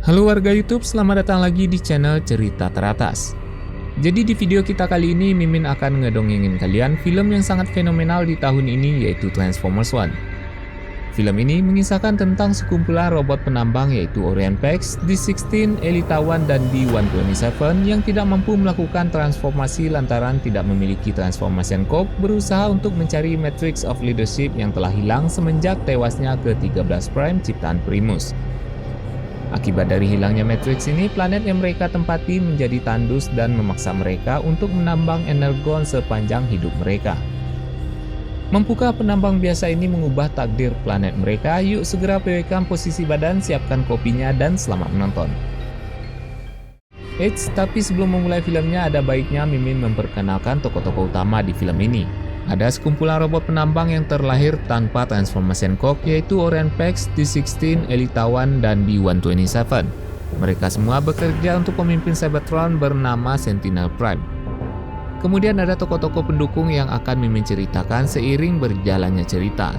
Halo warga YouTube, selamat datang lagi di channel Cerita Teratas. Jadi di video kita kali ini, Mimin akan ngedongengin kalian film yang sangat fenomenal di tahun ini, yaitu Transformers One. Film ini mengisahkan tentang sekumpulan robot penambang yaitu Orion Pax, D16, Elita One, dan D127 yang tidak mampu melakukan transformasi lantaran tidak memiliki Transformation Corp berusaha untuk mencari Matrix of Leadership yang telah hilang semenjak tewasnya ke-13 Prime ciptaan Primus. Akibat dari hilangnya Matrix ini, planet yang mereka tempati menjadi tandus dan memaksa mereka untuk menambang energon sepanjang hidup mereka. Mampukah penambang biasa ini mengubah takdir planet mereka? Yuk segera pewekan posisi badan, siapkan kopinya, dan selamat menonton. Eits, tapi sebelum memulai filmnya ada baiknya Mimin memperkenalkan tokoh-tokoh utama di film ini. Ada sekumpulan robot penambang yang terlahir tanpa Transformation Corp yaitu Orion Pax, D16, Elita One, dan D127. Mereka semua bekerja untuk pemimpin Cybertron bernama Sentinel Prime. Kemudian ada tokoh-tokoh pendukung yang akan Mimin ceritakan seiring berjalannya cerita.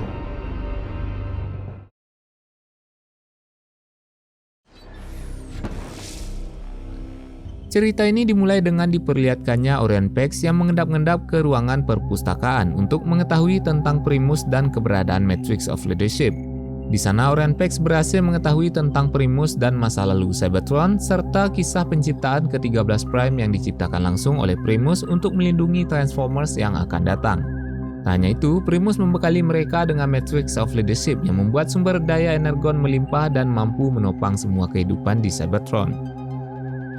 Cerita ini dimulai dengan diperlihatkannya Orion Pax yang mengendap-endap ke ruangan perpustakaan untuk mengetahui tentang Primus dan keberadaan Matrix of Leadership. Di sana Orion Pax berhasil mengetahui tentang Primus dan masa lalu Cybertron serta kisah penciptaan ke-13 Prime yang diciptakan langsung oleh Primus untuk melindungi Transformers yang akan datang. Tak hanya itu, Primus membekali mereka dengan Matrix of Leadership yang membuat sumber daya energon melimpah dan mampu menopang semua kehidupan di Cybertron.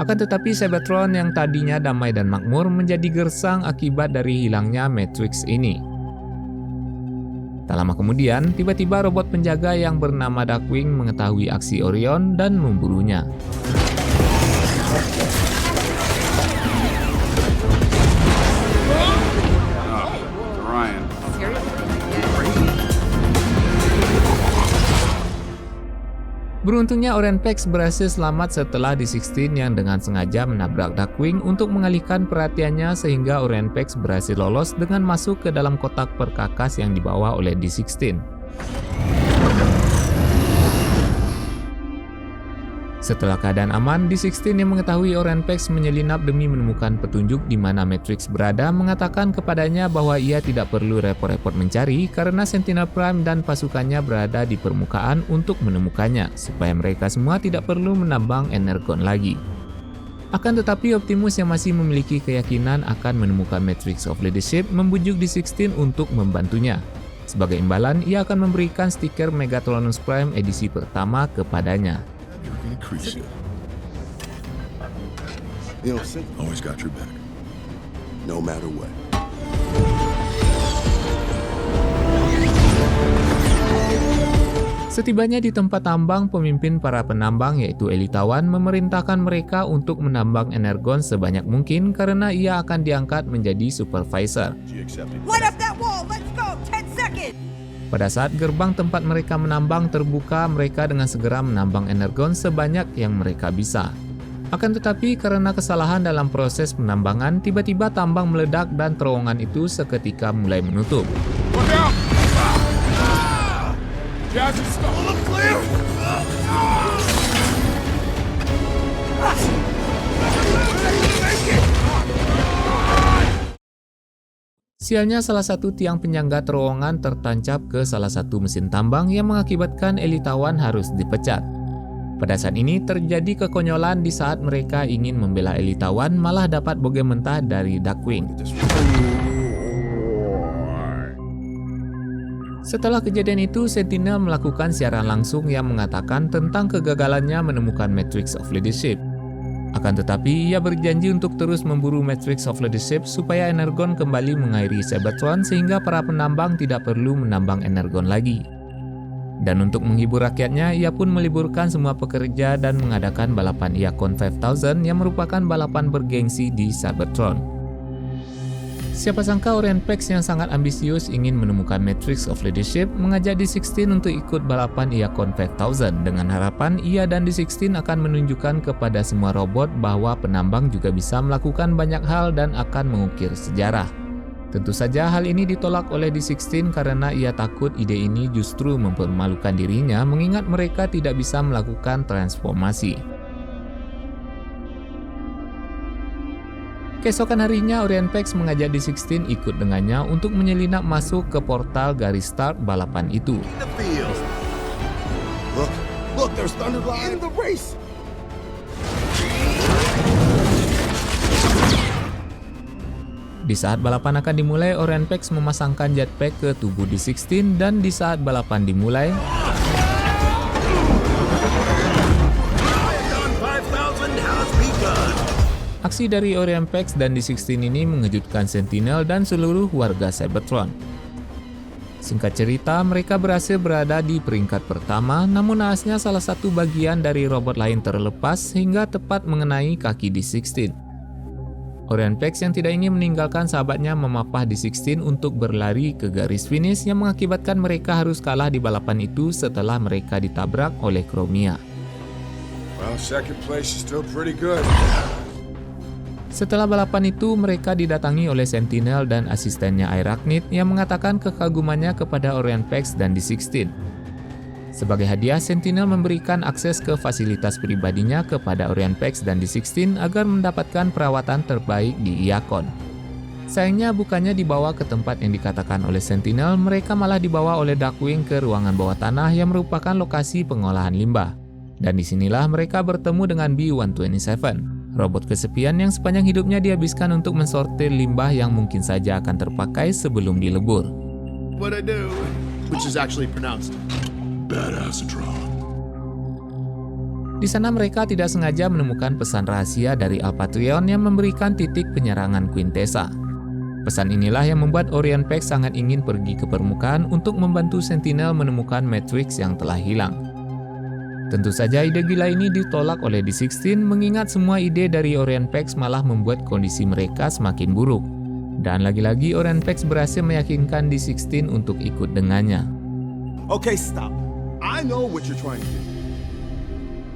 Akan tetapi Cybertron yang tadinya damai dan makmur menjadi gersang akibat dari hilangnya Matrix ini. Tak lama kemudian, tiba-tiba robot penjaga yang bernama Darkwing mengetahui aksi Orion dan memburunya. Beruntungnya Orion Pax berhasil selamat setelah D16 yang dengan sengaja menabrak Darkwing untuk mengalihkan perhatiannya sehingga Orion Pax berhasil lolos dengan masuk ke dalam kotak perkakas yang dibawa oleh D16. Setelah keadaan aman, D16 yang mengetahui Orion Pax menyelinap demi menemukan petunjuk di mana Matrix berada mengatakan kepadanya bahwa ia tidak perlu repot-repot mencari karena Sentinel Prime dan pasukannya berada di permukaan untuk menemukannya, supaya mereka semua tidak perlu menambang energon lagi. Akan tetapi Optimus yang masih memiliki keyakinan akan menemukan Matrix of Leadership membujuk D16 untuk membantunya. Sebagai imbalan, ia akan memberikan stiker Megatronus Prime edisi pertama kepadanya. Always got your back, no matter what. Setibanya di tempat tambang, pemimpin para penambang yaitu Elita One memerintahkan mereka untuk menambang energon sebanyak mungkin karena ia akan diangkat menjadi supervisor. Light up that wall. Let's go. 10 seconds. Pada saat gerbang tempat mereka menambang terbuka, mereka dengan segera menambang energon sebanyak yang mereka bisa. Akan tetapi karena kesalahan dalam proses penambangan, tiba-tiba tambang meledak dan terowongan itu seketika mulai menutup. Sialnya salah satu tiang penyangga terowongan tertancap ke salah satu mesin tambang yang mengakibatkan Elita One harus dipecat. Pada saat ini terjadi kekonyolan di saat mereka ingin membela Elita One malah dapat bogem mentah dari Darkwing. Setelah kejadian itu, Sentinel melakukan siaran langsung yang mengatakan tentang kegagalannya menemukan Matrix of Leadership. Akan tetapi, ia berjanji untuk terus memburu Matrix of Leadership supaya energon kembali mengairi Cybertron sehingga para penambang tidak perlu menambang energon lagi. Dan untuk menghibur rakyatnya, ia pun meliburkan semua pekerja dan mengadakan balapan Iacon 5000 yang merupakan balapan bergengsi di Cybertron. Siapa sangka Orion Pax yang sangat ambisius ingin menemukan Matrix of Leadership mengajak D16 untuk ikut balapan Iacon 5000 dengan harapan ia dan D16 akan menunjukkan kepada semua robot bahwa penambang juga bisa melakukan banyak hal dan akan mengukir sejarah. Tentu saja hal ini ditolak oleh D16 karena ia takut ide ini justru mempermalukan dirinya mengingat mereka tidak bisa melakukan transformasi. Keesokan harinya, Orient Pax mengajak D16 ikut dengannya untuk menyelinap masuk ke portal garis start balapan itu. The field. Look, there's Thunderblind in the race. Di saat balapan akan dimulai, Orient Pax memasangkan jetpack ke tubuh D16 dan di saat balapan dimulai, aksi dari Orient Pax dan D16 ini mengejutkan Sentinel dan seluruh warga Cybertron. Singkat cerita, mereka berhasil berada di peringkat pertama, namun naasnya salah satu bagian dari robot lain terlepas hingga tepat mengenai kaki D16. Orient Pax yang tidak ingin meninggalkan sahabatnya memapah D16 untuk berlari ke garis finish yang mengakibatkan mereka harus kalah di balapan itu setelah mereka ditabrak oleh Chromia. Well, second place is still pretty good. Setelah balapan itu, mereka didatangi oleh Sentinel dan asistennya Arachnid yang mengatakan kekagumannya kepada Orient Pax dan D16. Sebagai hadiah, Sentinel memberikan akses ke fasilitas pribadinya kepada Orient Pax dan D16 agar mendapatkan perawatan terbaik di Iacon. Sayangnya bukannya dibawa ke tempat yang dikatakan oleh Sentinel, mereka malah dibawa oleh Darkwing ke ruangan bawah tanah yang merupakan lokasi pengolahan limbah. Dan disinilah mereka bertemu dengan B-127, robot kesepian yang sepanjang hidupnya dihabiskan untuk mensortir limbah yang mungkin saja akan terpakai sebelum dilebur. What I do, which is actually pronounced Badassatron. Di sana mereka tidak sengaja menemukan pesan rahasia dari Alphatrion yang memberikan titik penyerangan Quintessa. Pesan inilah yang membuat Orient Pax sangat ingin pergi ke permukaan untuk membantu Sentinel menemukan Matrix yang telah hilang. Tentu saja ide gila ini ditolak oleh D16 mengingat semua ide dari Orient Pax malah membuat kondisi mereka semakin buruk. Dan lagi-lagi Orient Pax berhasil meyakinkan D16 untuk ikut dengannya. Okay, stop. I know what you're trying to do.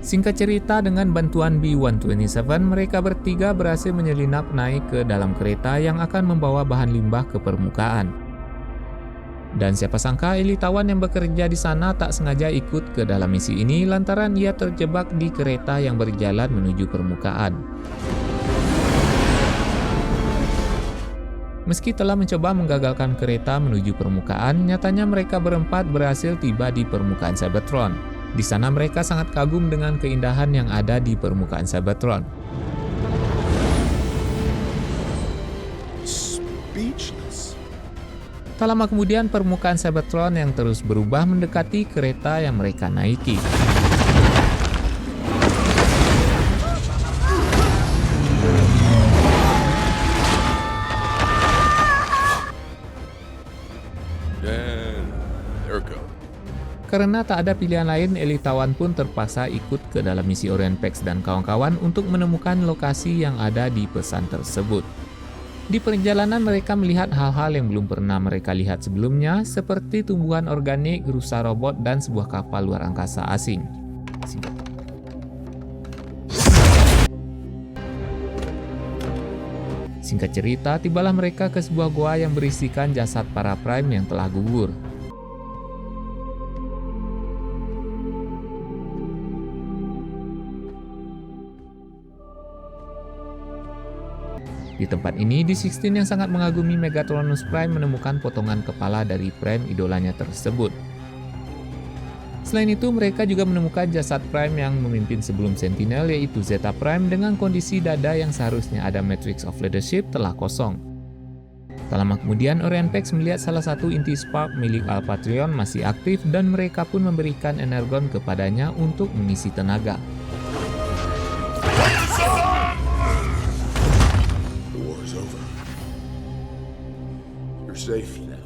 Singkat cerita, dengan bantuan B-127, mereka bertiga berhasil menyelinap naik ke dalam kereta yang akan membawa bahan limbah ke permukaan. Dan siapa sangka elitawan yang bekerja di sana tak sengaja ikut ke dalam misi ini lantaran ia terjebak di kereta yang berjalan menuju permukaan. Meski telah mencoba menggagalkan kereta menuju permukaan, nyatanya mereka berempat berhasil tiba di permukaan Cybertron. Di sana mereka sangat kagum dengan keindahan yang ada di permukaan Cybertron. Speechless. Tak lama kemudian permukaan Cybertron yang terus berubah mendekati kereta yang mereka naiki. And there it goes. Karena tak ada pilihan lain, elitawan pun terpaksa ikut ke dalam misi Orient Pax dan kawan-kawan untuk menemukan lokasi yang ada di pesan tersebut. Di perjalanan mereka melihat hal-hal yang belum pernah mereka lihat sebelumnya, seperti tumbuhan organik, rusa robot, dan sebuah kapal luar angkasa asing. Singkat cerita, tibalah mereka ke sebuah goa yang berisikan jasad para Prime yang telah gugur. Di tempat ini, D16 yang sangat mengagumi Megatronus Prime menemukan potongan kepala dari Prime idolanya tersebut. Selain itu, mereka juga menemukan jasad Prime yang memimpin sebelum Sentinel, yaitu Zeta Prime dengan kondisi dada yang seharusnya ada Matrix of Leadership telah kosong. Tak lama kemudian, Orient Pax melihat salah satu inti spark milik Alphatrion masih aktif dan mereka pun memberikan energon kepadanya untuk mengisi tenaga. Safe now.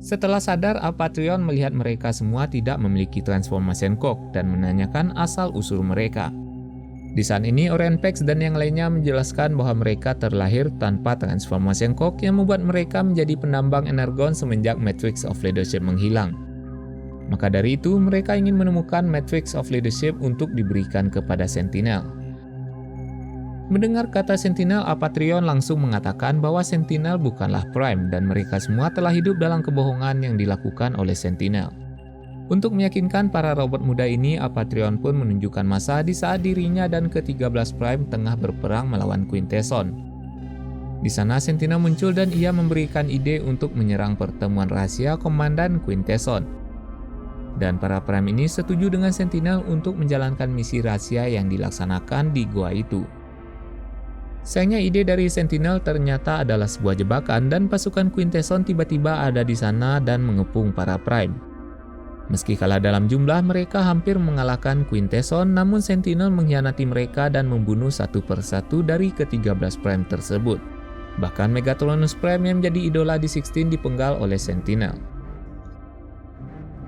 Setelah sadar, Alphatrion melihat mereka semua tidak memiliki Transformation Code dan menanyakan asal-usul mereka. Di saat ini, Orient Pax dan yang lainnya menjelaskan bahwa mereka terlahir tanpa Transformation Code yang membuat mereka menjadi penambang energon semenjak Matrix of Leadership menghilang. Maka dari itu, mereka ingin menemukan Matrix of Leadership untuk diberikan kepada Sentinel. Mendengar kata Sentinel, Alphatrion langsung mengatakan bahwa Sentinel bukanlah Prime dan mereka semua telah hidup dalam kebohongan yang dilakukan oleh Sentinel. Untuk meyakinkan para robot muda ini, Apatrion pun menunjukkan masa di saat dirinya dan ke-13 Prime tengah berperang melawan Quintesson. Di sana Sentinel muncul dan ia memberikan ide untuk menyerang pertemuan rahasia Komandan Quintesson. Dan para Prime ini setuju dengan Sentinel untuk menjalankan misi rahasia yang dilaksanakan di gua itu. Sayangnya ide dari Sentinel ternyata adalah sebuah jebakan dan pasukan Quintesson tiba-tiba ada di sana dan mengepung para Prime. Meski kalah dalam jumlah, mereka hampir mengalahkan Quintesson, namun Sentinel mengkhianati mereka dan membunuh satu persatu dari ke-13 Prime tersebut. Bahkan Megatronus Prime yang menjadi idola D16 dipenggal oleh Sentinel.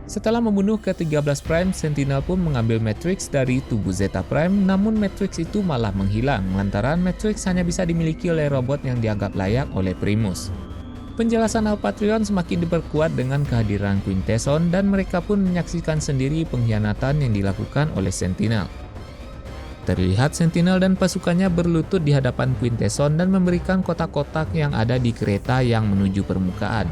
Setelah membunuh ke-13 Prime, Sentinel pun mengambil Matrix dari tubuh Zeta Prime, namun Matrix itu malah menghilang, lantaran Matrix hanya bisa dimiliki oleh robot yang dianggap layak oleh Primus. Penjelasan Alpatrion semakin diperkuat dengan kehadiran Quintesson dan mereka pun menyaksikan sendiri pengkhianatan yang dilakukan oleh Sentinel. Terlihat Sentinel dan pasukannya berlutut di hadapan Quintesson dan memberikan kotak-kotak yang ada di kereta yang menuju permukaan.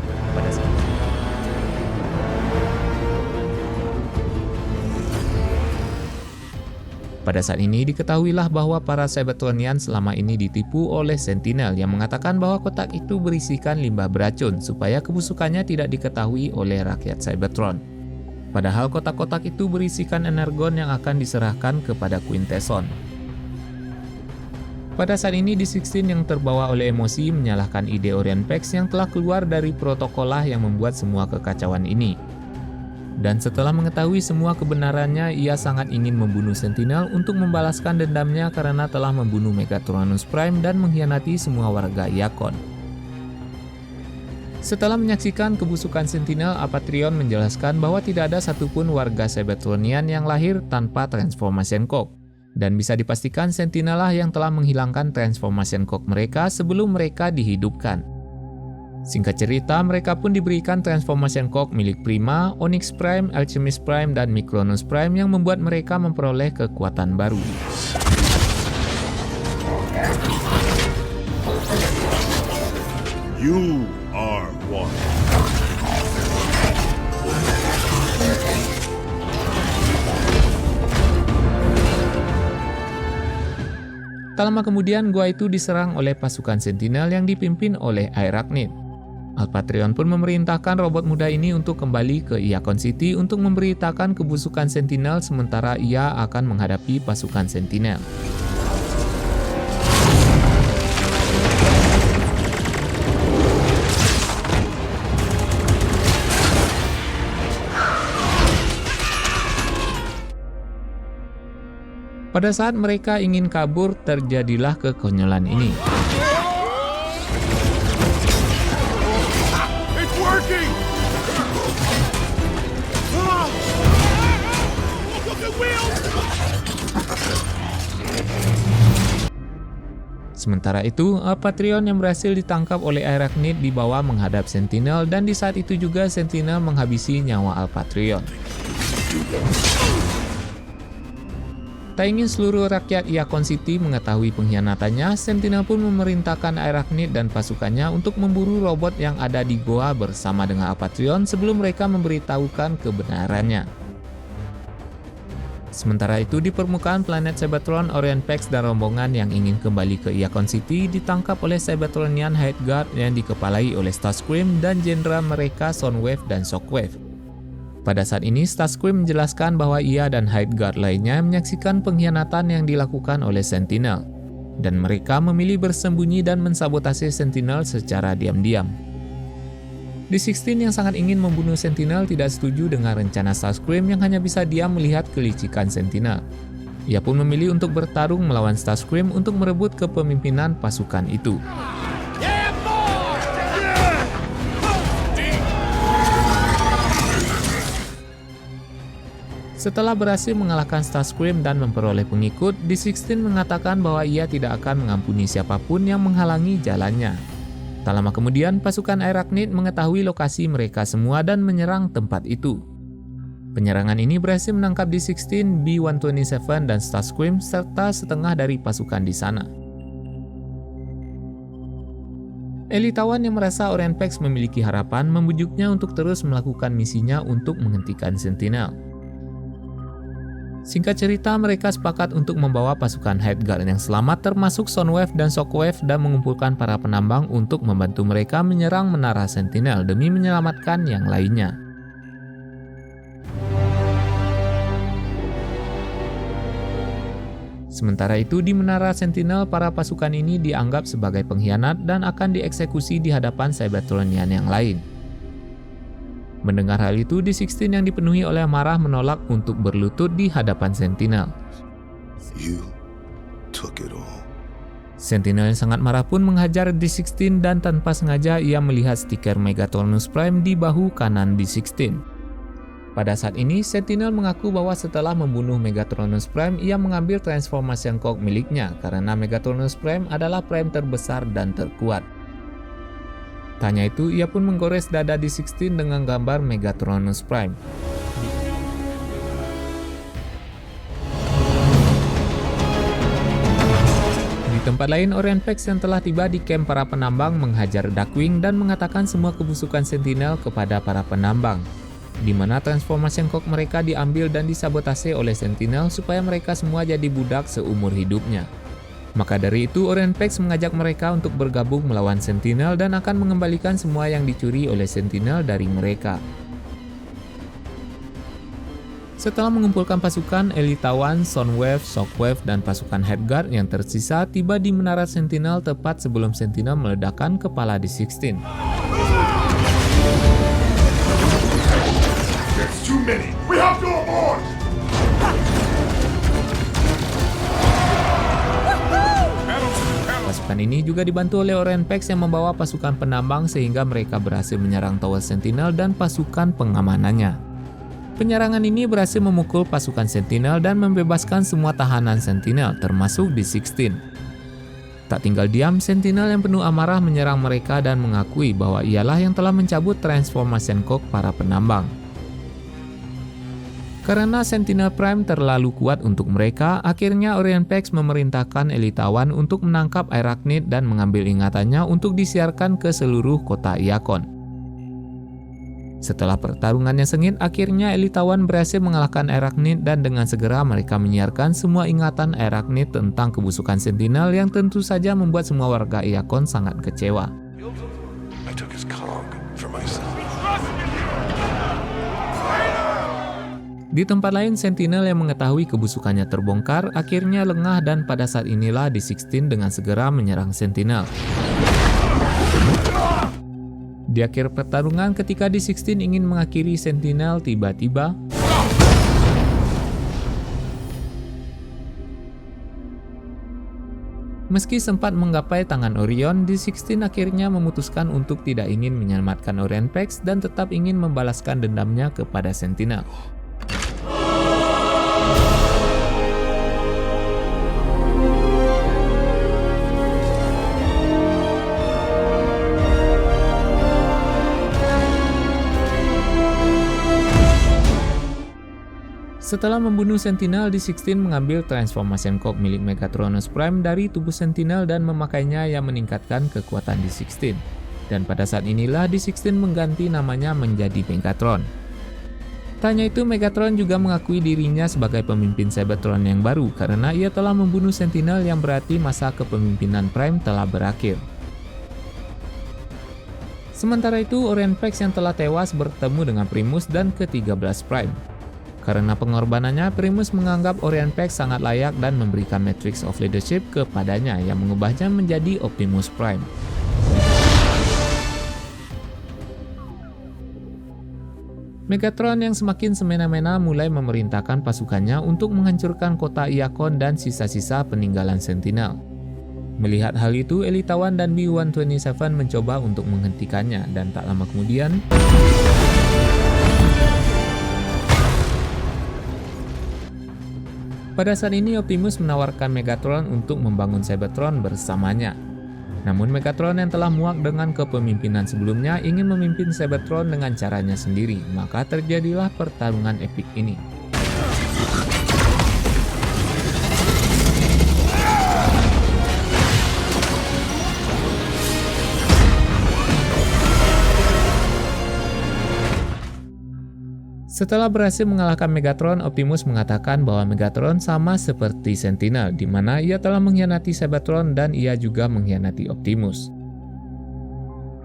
Pada saat ini diketahuilah bahwa para Cybertronian selama ini ditipu oleh Sentinel yang mengatakan bahwa kotak itu berisikan limbah beracun supaya kebusukannya tidak diketahui oleh rakyat Cybertron. Padahal kotak-kotak itu berisikan energon yang akan diserahkan kepada Quintesson. Pada saat ini D16 yang terbawa oleh emosi menyalahkan ide Orion Pax yang telah keluar dari protokolah yang membuat semua kekacauan ini. Dan setelah mengetahui semua kebenarannya, ia sangat ingin membunuh Sentinel untuk membalaskan dendamnya karena telah membunuh Megatronus Prime dan mengkhianati semua warga Iacon. Setelah menyaksikan kebusukan Sentinel, Apatrion menjelaskan bahwa tidak ada satupun warga Cybertronian yang lahir tanpa Transformation Cock. Dan bisa dipastikan Sentinel lah yang telah menghilangkan Transformation Cock mereka sebelum mereka dihidupkan. Singkat cerita, mereka pun diberikan Transformation Cock milik Prima, Onyx Prime, Alchemist Prime, dan Micronus Prime yang membuat mereka memperoleh kekuatan baru. You are one. Tak lama kemudian, gua itu diserang oleh pasukan Sentinel yang dipimpin oleh Arachnid. Alpatrion pun memerintahkan robot muda ini untuk kembali ke Iacon City untuk memberitakan kebusukan Sentinel sementara ia akan menghadapi pasukan Sentinel. Pada saat mereka ingin kabur, terjadilah kekonyolan ini. Sementara itu, Apatrion yang berhasil ditangkap oleh Arachnid dibawa menghadap Sentinel dan di saat itu juga Sentinel menghabisi nyawa Alpatrion. Tak ingin seluruh rakyat Iacon City mengetahui pengkhianatannya, Sentinel pun memerintahkan Arachnid dan pasukannya untuk memburu robot yang ada di goa bersama dengan Apatrion sebelum mereka memberitahukan kebenarannya. Sementara itu di permukaan planet Cybertron, Orion Pax dan rombongan yang ingin kembali ke Iacon City ditangkap oleh Cybertronian Hide Guard yang dikepalai oleh Starscream dan jenderal mereka Soundwave dan Shockwave. Pada saat ini Starscream menjelaskan bahwa ia dan Hide Guard lainnya menyaksikan pengkhianatan yang dilakukan oleh Sentinel, dan mereka memilih bersembunyi dan mensabotase Sentinel secara diam-diam. D16 yang sangat ingin membunuh Sentinel tidak setuju dengan rencana Starscream yang hanya bisa diam melihat kelicikan Sentinel. Ia pun memilih untuk bertarung melawan Starscream untuk merebut kepemimpinan pasukan itu. Setelah berhasil mengalahkan Starscream dan memperoleh pengikut, D16 mengatakan bahwa ia tidak akan mengampuni siapapun yang menghalangi jalannya. Tak lama kemudian, pasukan Arachnid mengetahui lokasi mereka semua dan menyerang tempat itu. Penyerangan ini berhasil menangkap D16, B-127, dan Starscream serta setengah dari pasukan di sana. Elitawan yang merasa Orient Pax memiliki harapan membujuknya untuk terus melakukan misinya untuk menghentikan Sentinel. Singkat cerita, mereka sepakat untuk membawa pasukan Headguard yang selamat termasuk Soundwave dan Shockwave dan mengumpulkan para penambang untuk membantu mereka menyerang menara Sentinel demi menyelamatkan yang lainnya. Sementara itu, di menara Sentinel, para pasukan ini dianggap sebagai pengkhianat dan akan dieksekusi di hadapan Cybertronian yang lain. Mendengar hal itu, D16 yang dipenuhi oleh amarah menolak untuk berlutut di hadapan Sentinel. You took it all. Sentinel yang sangat marah pun menghajar D16 dan tanpa sengaja ia melihat stiker Megatronus Prime di bahu kanan D16. Pada saat ini, Sentinel mengaku bahwa setelah membunuh Megatronus Prime, ia mengambil Transformation Cog miliknya karena Megatronus Prime adalah Prime terbesar dan terkuat. Tanya itu, ia pun menggores dada D16 dengan gambar Megatronus Prime. Di tempat lain, Orient Pax yang telah tiba di camp para penambang menghajar Darkwing dan mengatakan semua kebusukan Sentinel kepada para penambang, di mana Transformation Cog mereka diambil dan disabotase oleh Sentinel supaya mereka semua jadi budak seumur hidupnya. Maka dari itu, Orient Pax mengajak mereka untuk bergabung melawan Sentinel dan akan mengembalikan semua yang dicuri oleh Sentinel dari mereka. Setelah mengumpulkan pasukan, Elitawan, Soundwave, Shockwave, dan pasukan Headguard yang tersisa tiba di menara Sentinel tepat sebelum Sentinel meledakkan kepala D16. There's too many. We have to abort! Pasukan ini juga dibantu oleh Orient Pax yang membawa pasukan penambang sehingga mereka berhasil menyerang Tower Sentinel dan pasukan pengamanannya. Penyerangan ini berhasil memukul pasukan Sentinel dan membebaskan semua tahanan Sentinel, termasuk D16. Tak tinggal diam, Sentinel yang penuh amarah menyerang mereka dan mengakui bahwa ialah yang telah mencabut Transformation Cog para penambang. Karena Sentinel Prime terlalu kuat untuk mereka, akhirnya Orient Pax memerintahkan Elitawan untuk menangkap Arachnid dan mengambil ingatannya untuk disiarkan ke seluruh kota Iakon. Setelah pertarungan yang sengit, akhirnya Elitawan berhasil mengalahkan Arachnid dan dengan segera mereka menyiarkan semua ingatan Arachnid tentang kebusukan Sentinel yang tentu saja membuat semua warga Iakon sangat kecewa. I took his cog for myself. Di tempat lain, Sentinel yang mengetahui kebusukannya terbongkar akhirnya lengah dan pada saat inilah D16 dengan segera menyerang Sentinel. Di akhir pertarungan ketika D16 ingin mengakhiri Sentinel, tiba-tiba meski sempat menggapai tangan Orion, D16 akhirnya memutuskan untuk tidak ingin menyelamatkan Orient Pax dan tetap ingin membalaskan dendamnya kepada Sentinel. Setelah membunuh Sentinel, D16 mengambil Transformation Cog milik Megatronus Prime dari tubuh Sentinel dan memakainya yang meningkatkan kekuatan D16. Dan pada saat inilah D16 mengganti namanya menjadi Megatron. Tanya itu, Megatron juga mengakui dirinya sebagai pemimpin Cybertron yang baru karena ia telah membunuh Sentinel yang berarti masa kepemimpinan Prime telah berakhir. Sementara itu, Orient Pax yang telah tewas bertemu dengan Primus dan ke-13 Prime. Karena pengorbanannya, Primus menganggap Orient Pax sangat layak dan memberikan Matrix of Leadership kepadanya yang mengubahnya menjadi Optimus Prime. Megatron yang semakin semena-mena mulai memerintahkan pasukannya untuk menghancurkan kota Iakon dan sisa-sisa peninggalan Sentinel. Melihat hal itu, Elitawan dan B-127 mencoba untuk menghentikannya dan tak lama kemudian pada saat ini Optimus menawarkan Megatron untuk membangun Cybertron bersamanya. Namun Megatron yang telah muak dengan kepemimpinan sebelumnya ingin memimpin Cybertron dengan caranya sendiri, maka terjadilah pertarungan epik ini. Setelah berhasil mengalahkan Megatron, Optimus mengatakan bahwa Megatron sama seperti Sentinel, di mana ia telah mengkhianati Cybertron dan ia juga mengkhianati Optimus.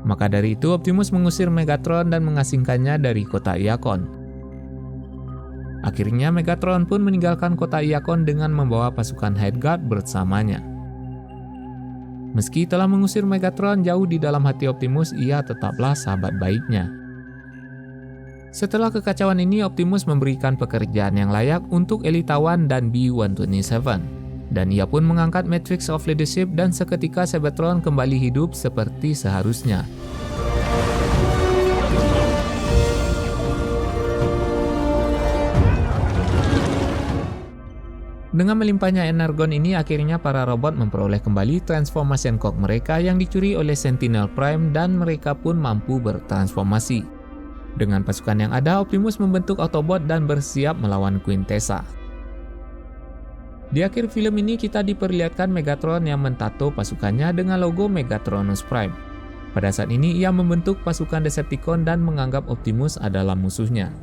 Maka dari itu, Optimus mengusir Megatron dan mengasingkannya dari kota Iacon. Akhirnya, Megatron pun meninggalkan kota Iacon dengan membawa pasukan Headguard bersamanya. Meski telah mengusir Megatron, jauh di dalam hati Optimus, ia tetaplah sahabat baiknya. Setelah kekacauan ini, Optimus memberikan pekerjaan yang layak untuk Elita-1 dan B-127, dan ia pun mengangkat Matrix of Leadership dan seketika Cybertron kembali hidup seperti seharusnya. Dengan melimpahnya energon ini, akhirnya para robot memperoleh kembali Transformation Cog mereka yang dicuri oleh Sentinel Prime dan mereka pun mampu bertransformasi. Dengan pasukan yang ada, Optimus membentuk Autobot dan bersiap melawan Quintessa. Di akhir film ini kita diperlihatkan Megatron yang mentato pasukannya dengan logo Megatronus Prime. Pada saat ini ia membentuk pasukan Decepticon dan menganggap Optimus adalah musuhnya.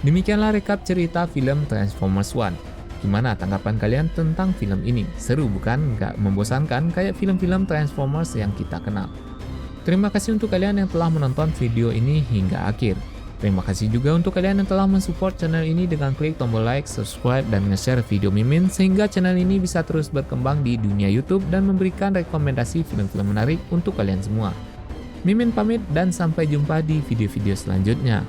Demikianlah rekap cerita film Transformers One. Gimana tanggapan kalian tentang film ini? Seru bukan? Nggak membosankan kayak film-film Transformers yang kita kenal. Terima kasih untuk kalian yang telah menonton video ini hingga akhir. Terima kasih juga untuk kalian yang telah mensupport channel ini dengan klik tombol like, subscribe, dan nge-share video Mimin sehingga channel ini bisa terus berkembang di dunia YouTube dan memberikan rekomendasi film-film menarik untuk kalian semua. Mimin pamit dan sampai jumpa di video-video selanjutnya.